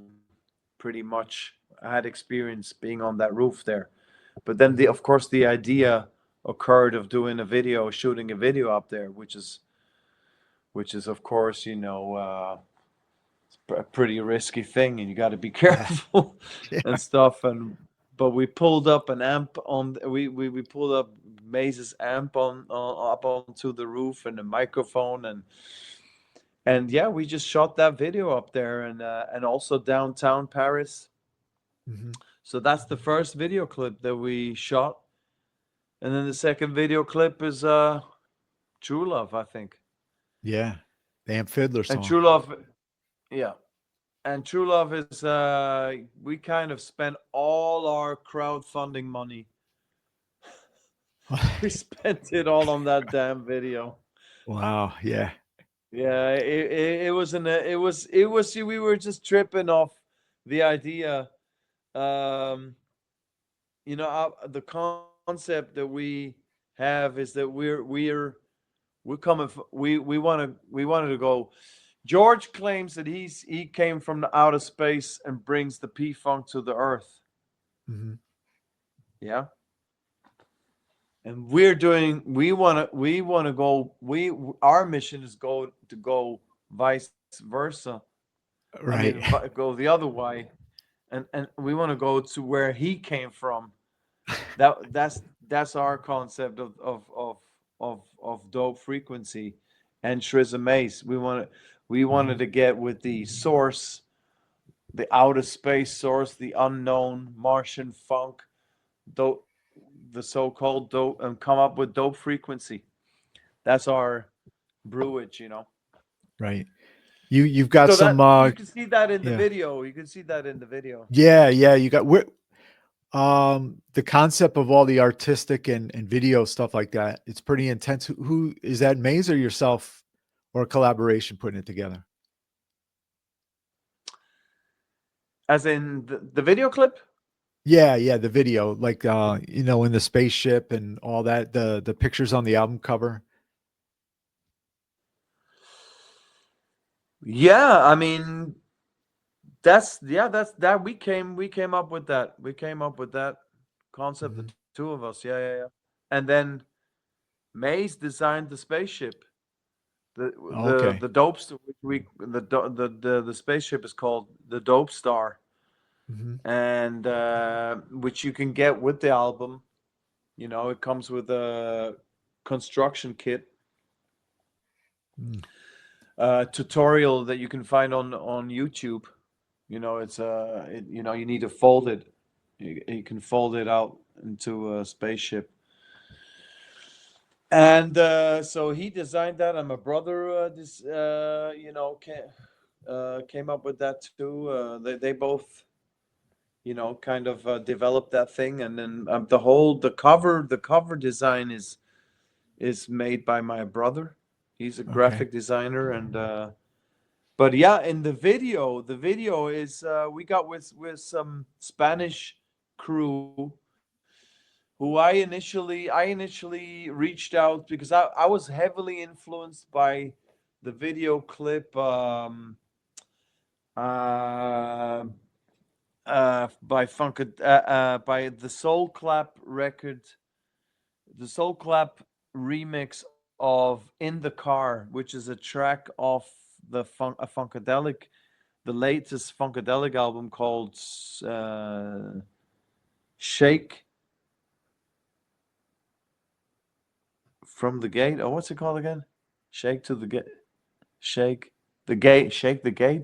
pretty much. I had experience being on that roof there. But then the Mhm. of course the idea occurred of doing a video, shooting a video up there, which is of course, a pretty risky thing, and you got to be Yeah. careful Yeah. and stuff. And but we pulled up an amp on we pulled up Maze's amp on up onto the roof, and a microphone, and yeah, we just shot that video up there, and also downtown Paris. Mhm. So that's the first video clip that we shot, and then the second video clip is True Love, I think. Yeah. The Amp Fiddler And song. True Love, yeah. And True Love is we kind of spent all our crowdfunding money. We spent it all on that damn video. Wow. Yeah. Yeah, it was we were just tripping off the idea. Um, the concept that we have is that we're coming. We wanted to go. George claims that he came from the outer space and brings the P Funk to the Earth. Mhm. Yeah, and we want to go. Our mission is go vice versa. I mean, Right. go the other way, and we want to go to where he came from. That's our concept of dope frequency and Shrizz Mace. We wanted Mhm. to get with the source, the outer space source, the unknown Martian funk, dope, the so-called dope, and come up with dope frequency. That's our brewage. Right. You've got So some that you can see that in the yeah. video. You can see that in the video. Yeah, yeah, you got where the concept of all the artistic and video stuff like that, it's pretty intense. Who is that, Maze or yourself or a collaboration putting it together? As in the video clip. Yeah, yeah, the video, like in the spaceship and all that, the pictures on the album cover. Yeah, I mean, that's that we came up with that. We came up with that concept, the Mhm. two of us. Yeah, yeah, yeah. And then Maze designed the spaceship. The the Okay. the dope st- we the spaceship is called the Dope Star, Mhm. and which you can get with the album. It comes with a construction kit, Mm. tutorial that you can find on YouTube. You need to fold it. You can fold it out into a spaceship. And so he designed that, and my brother, came up with that too. They both, kind of developed that thing, and then the cover design is made by my brother. He's a Okay. graphic designer, and but yeah, in the video is we got with some Spanish crew who I initially reached out because I was heavily influenced by the video clip uh, by the Soul Clap record, the Soul Clap remix of "In the Car," which is a track off a Funkadelic, the latest Funkadelic album called "Shake from the Gate." Oh, what's it called again? Shake to the Gate. Shake the Gate. Shake the Gate.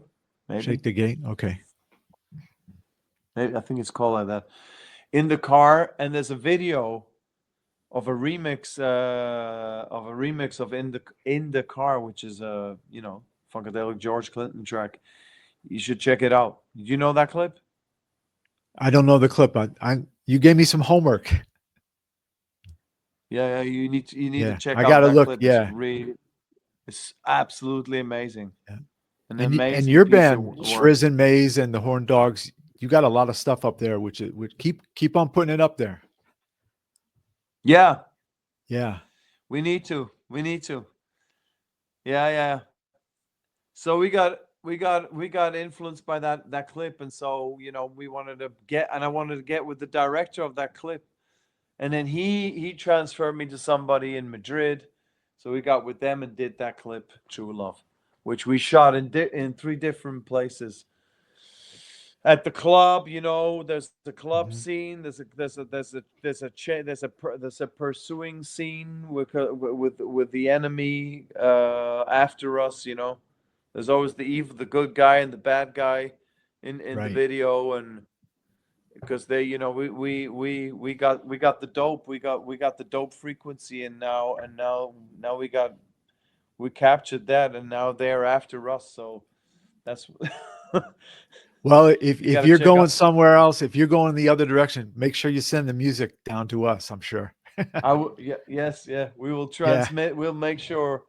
Shake Maybe. the gate. Okay. Maybe I think it's called like that. In the Car, and there's a video of a remix of in the car, which is a Funkadelic George Clinton track. You should check it out. Did you know that clip? I don't know the clip. I you gave me some homework. Yeah, yeah. You need to Yeah, check I out gotta that look. clip. Yeah, It's absolutely amazing. yeah. An And amazing your piece of band, work. Shrizz and Maze and the Horn Dogs, you got a lot of stuff up there, which keep on putting it up there. Yeah, Yeah. we need to. We need to. Yeah, yeah. So we got influenced by that clip, and so we wanted to get, and I wanted to get with the director of that clip, and then he transferred me to somebody in Madrid, so we got with them and did that clip, True Love, which we shot in three different places. At the club, there's the club Mhm. scene. There's a pursuing scene with the enemy after us. There's always the good guy and the bad guy in the Right. video, and because we got the dope, we got the dope frequency, and now we captured that, and now they're after us. So that's Well, you if got to you're check going out. somewhere else, if you're going the other direction, make sure you send the music down to us. I'm sure. Yeah, yes, yeah. We will Yeah. transmit. We'll make sure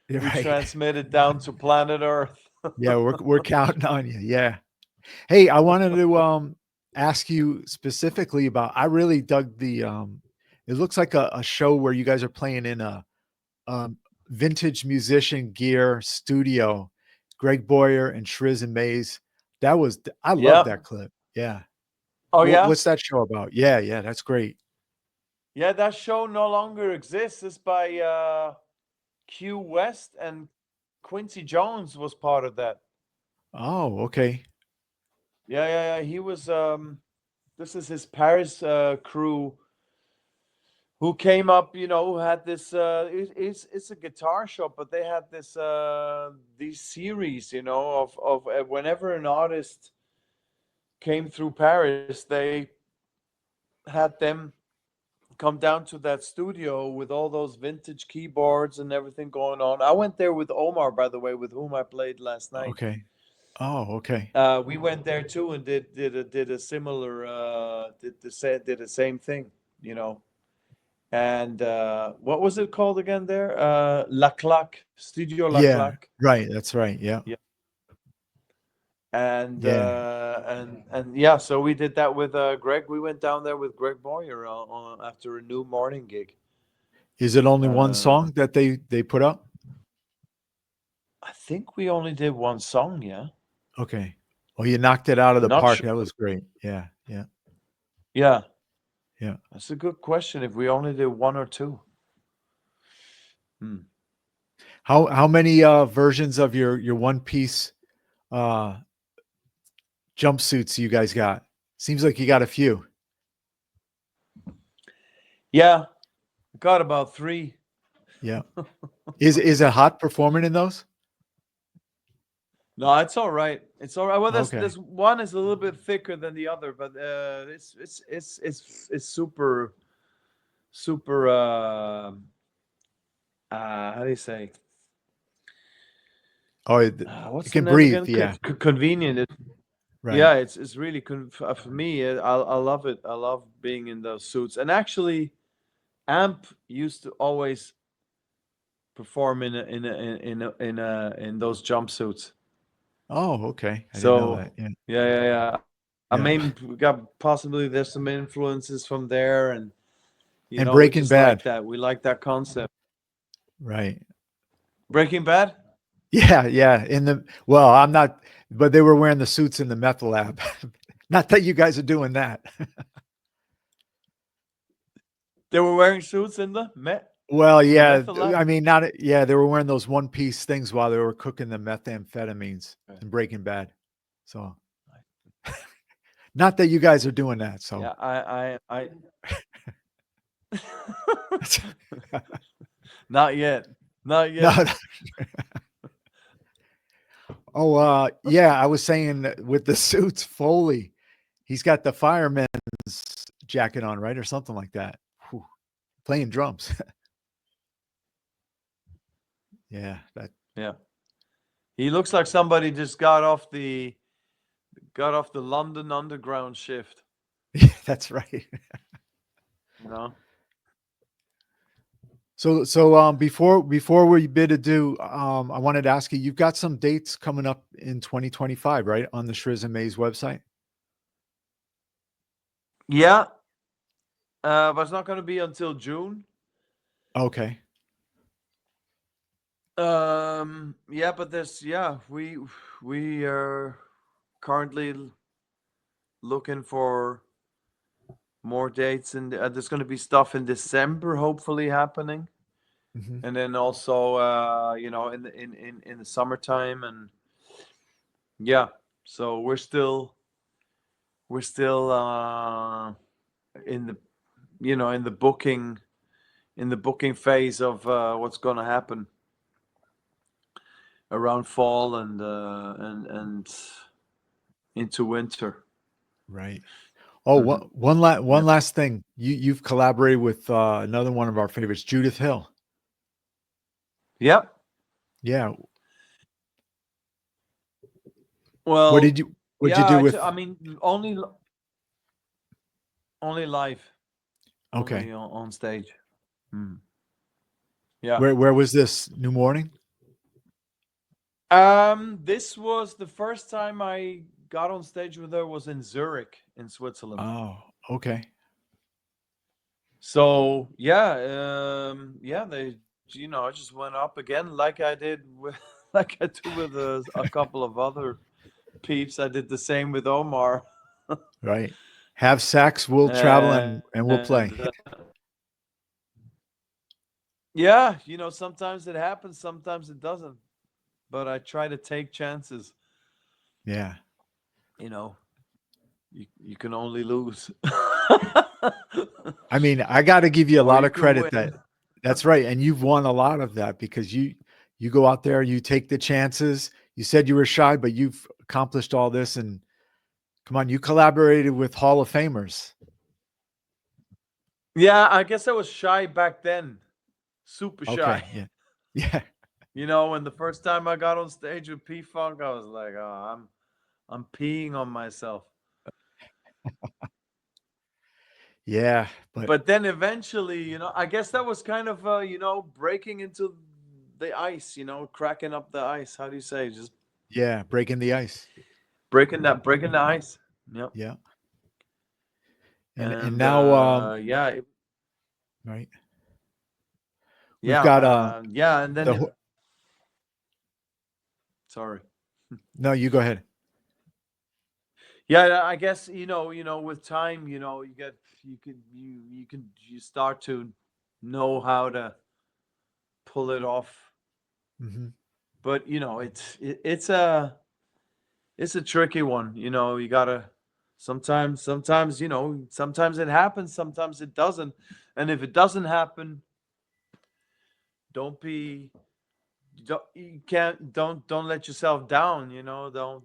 You're we right. transmit it down to planet Earth. Yeah, we're counting on you. Yeah. Hey, I wanted to ask you specifically about. I really dug the. It looks like a show where you guys are playing in a um, vintage musician gear studio. Greg Boyer and Shrizz and Maze. That was. I love Yeah. that clip. Yeah. Oh yeah. What's that show about? Yeah, yeah, that's great. Yeah. That show no longer exists. It's by Q West, and Quincy Jones was part of that. Oh, okay. Yeah, yeah, yeah. He was. This is his Paris crew who came up. Who had this. It's a guitar shop, but they had these series. Of whenever an artist came through Paris, they had them come down to that studio with all those vintage keyboards and everything going on. I went there with Omar, by the way, with whom I played last night. Okay. Oh, okay. We went there too and did a similar did the same thing, you know. And what was it called again there? La Claque, Studio La Yeah, Claque. right. That's right. Yeah. Yeah. And Yeah. yeah, so we did that with Greg. We went down there with Greg Boyer after a New Morning gig. Is it only one Uh, song that they put up? I think we only did one song, yeah. Okay. Well, you knocked it out of I'm the not park. sure. That was great. Yeah. Yeah. Yeah, Yeah. that's a good question. If we only did one or two. Hmm. How many versions of your one piece uh jumpsuits you guys got? Seems like you got a few. Yeah, got about three. Yeah. Is it hot performing in those? No, it's all right. It's all right. Well, Okay. this one is a little bit thicker than the other, but it's super. How do you say? Oh, it What's the can name breathe. again? Yeah. Convenient. Right. Yeah, it's really for me. I love it. I love being in those suits. And actually, Amp used to always perform in those jumpsuits. Oh, okay. I didn't know So that. Yeah. yeah. I Yeah. mean, we got possibly there's some influences from there, and And we Breaking just like Bad. that. We like that concept. Right. Breaking Bad. Yeah. Yeah. Well, I'm not, but they were wearing the suits in the meth lab. Not that you guys are doing that. They were wearing suits in the Well, in the yeah. method lab. I mean, not, yeah, they were wearing those one piece things while they were cooking the methamphetamines Okay. in Breaking Bad. So, not that you guys are doing that. So, Yeah, I not yet, not no. yet. Oh, yeah. I was saying that with the suits, Foley, he's got the fireman's jacket on, right? Or something like that. Whew. Playing drums. Yeah. Yeah, he looks like somebody just got off the London Underground shift. That's right. You know. So before we bid adieu, I wanted to ask you, you've got some dates coming up in 2025, right? On the Shrizz and Maze website. Yeah, but it's not going to be until June. Okay. Yeah, but we are currently looking for more dates, and there's going to be stuff in December, hopefully happening, Hmm. and then also in the summertime, and yeah, so we're still in the in the booking phase of what's going to happen around fall and into winter. Right. Oh, Hmm. one last thing. You've collaborated with another one of our favorites, Judith Hill. Yep. Yeah. Well, What did yeah. you do Actually, with? I mean, only live, Okay. only on stage. Mm. Yeah. Where was this? New Morning? This was the first time I got on stage with her was in Zurich, in Switzerland. Oh, okay. So yeah, I just went up again like I did with, like I do with a couple of other peeps. I did the same with Omar. Right. Have sax, we'll travel And and we'll play. yeah, sometimes it happens, sometimes it doesn't. But I try to take chances. Yeah. You know, you can only lose. I mean, I got to give you a Or lot you of can credit that win. that's right. And you've won a lot of that because you go out there, you take the chances. You said you were shy, but you've accomplished all this. And come on, you collaborated with Hall of Famers. Yeah, I guess I was shy back then. Super shy. Okay. Yeah. Yeah. When the first time I got on stage with P Funk, I was like, oh, I'm peeing on myself. Yeah. But But then eventually, I guess that was kind of breaking into the ice, cracking up the ice. How do you say? Just yeah, breaking the ice. breaking the ice. Yep. Yeah. And And now yeah, right. We've yeah, got yeah, and then the sorry. no, you go ahead. Yeah, I guess with time, you start to know how to pull it off. Hmm. But it's a tricky one. You gotta sometimes it happens, sometimes it doesn't. And if it doesn't happen, don't be you can't don't let yourself down.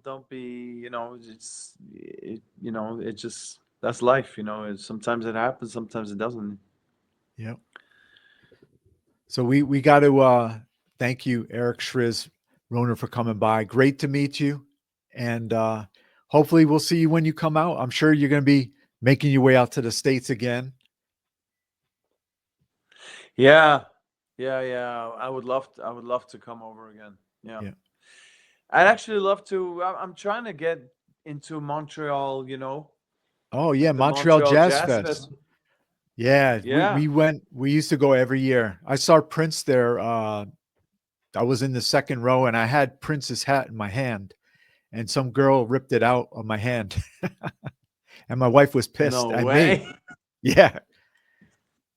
Don't be. It just that's life. Sometimes it happens, sometimes it doesn't. Yep. So we got to thank you, Eric Shrizz, Rohner, for coming by. Great to meet you, and hopefully we'll see you when you come out. I'm sure you're going to be making your way out to the States again. Yeah, yeah. I would love to come over again. Yeah, Yeah. I'd actually love to. I'm trying to get into Montreal. Oh yeah, At the Montreal Montreal Jazz Jazz Fest. Festival. Yeah, Yeah. we went. We used to go every year. I saw Prince there. I was in the second row, and I had Prince's hat in my hand, and some girl ripped it out of my hand, and my wife was pissed No at me. way. Yeah,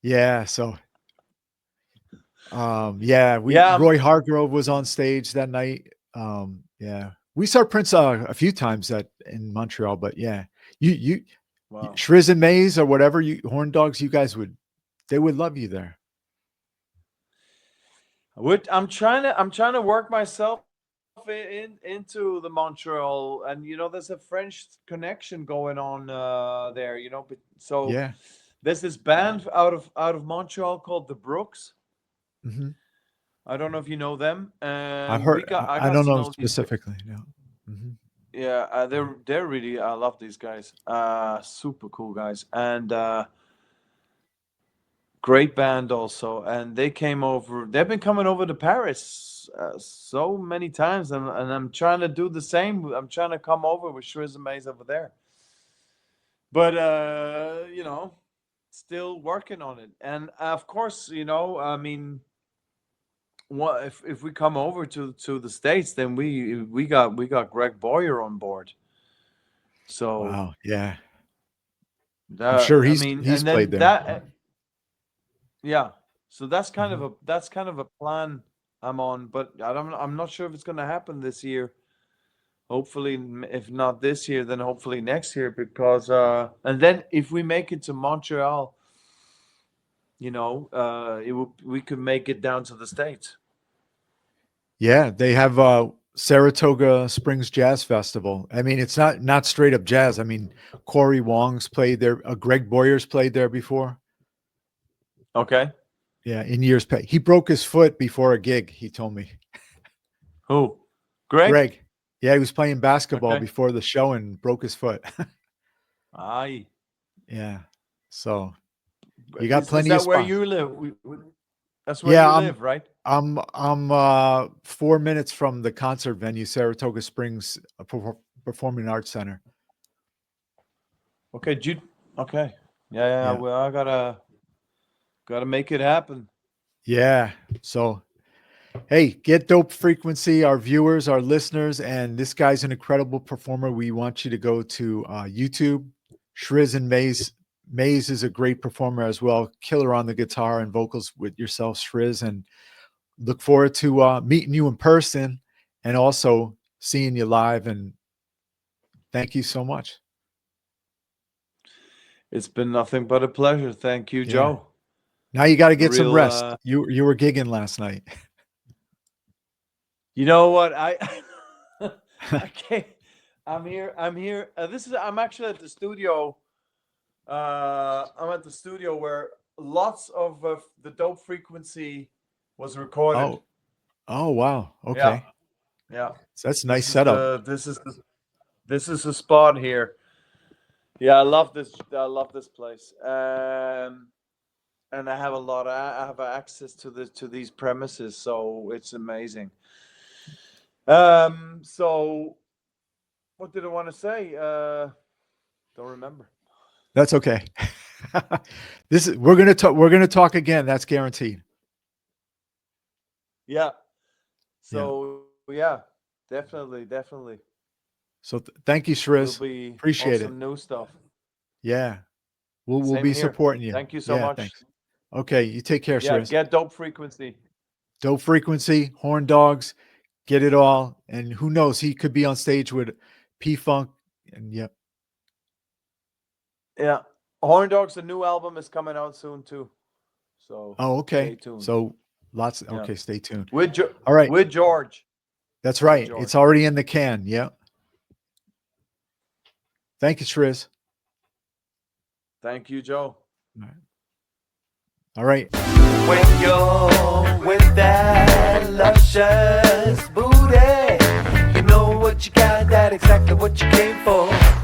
yeah. So, yeah, we Yeah. Roy Hargrove was on stage that night. Yeah, we saw Prince a few times at in Montreal, but yeah, you Wow. Shrizz and Maze or whatever you Horn Dogs, you guys they would love you there. I'm trying to work myself into the Montreal, and there's a French connection going on there. So Yeah. there's this band out of Montreal called the Brooks. Hmm. I don't know if you know them, I've and heard. I I got don't to know know these. specifically. No. Hmm. Yeah, they're really. I love these guys. Super cool guys, and great band also. And they came over. They've been coming over to Paris so many times, and I'm trying to do the same. I'm trying to come over with Shrizz and Maze over there, but still working on it. And of course, I mean, what if we come over to the States, then we got Greg Boyer on board. So Wow. Yeah. I'm that sure I he's mean, he's and played then there. that yeah. So Mhm. that's kind of a plan I'm on, but I'm not sure if it's going to happen this year. Hopefully, if not this year, then hopefully next year, because and then if we make it to Montreal, we could make it down to the States. Yeah, they have Saratoga Springs Jazz Festival. I mean, it's not straight up jazz. I mean, Corey Wong's played there. Greg Boyer's played there before. Okay. Yeah, in years past. He broke his foot before a gig. He told me. Who? Greg? Greg. Yeah, he was playing basketball Okay. before the show and broke his foot. Aye. Yeah. So you got Is plenty of that where spots. you live? That's where Yeah, you live, right? I'm 4 minutes from the concert venue, Saratoga Springs Performing Arts Center. Okay, Jude. Okay. Yeah, yeah. Yeah. Well, I gotta make it happen. Yeah. So hey, get Dope Frequency, our viewers, our listeners, and this guy's an incredible performer. We want you to go to YouTube. Shrizz and Maze. Maze is a great performer as well. Killer on the guitar and vocals with yourself, Shrizz, and look forward to meeting you in person and also seeing you live. And thank you so much. It's been nothing but a pleasure. Thank you, Yeah. Joe. Now you got to A get some real rest. You were gigging last night. you know what? I can't. I'm here. I'm actually at the studio. I'm at the studio where lots of the Dope Frequency was recorded. Oh, oh wow. Yeah, Okay. yeah. So that's a nice This is setup. the this is the this is the spot here. Yeah, I love this. I love this place. And I have access to these premises, so it's amazing. So what did I want to say? Don't remember. That's okay. We're gonna talk again. That's guaranteed. Yeah. Yeah. So yeah, definitely So thank you, will Shriz. be on Appreciate it. some new stuff. Yeah. We'll Same be here. supporting you. Thank you so Yeah, much. thanks. Okay, you take care, Yeah, Shriz. get Dope Frequency. Dope Frequency, Horn Dogs, get it all. And who knows, he could be on stage with P Funk. And yep. Yeah, Horn Dogs. The new album is coming out soon too. So Oh, stay okay. tuned. So Lots. Yeah. Okay, stay tuned. With All right. with George. That's With right. George. It's already in the can. Yeah. Thank you, Shrizz. Thank you, Joe. All right. When you're with that luscious booty, you know what you got, that exactly what you came for.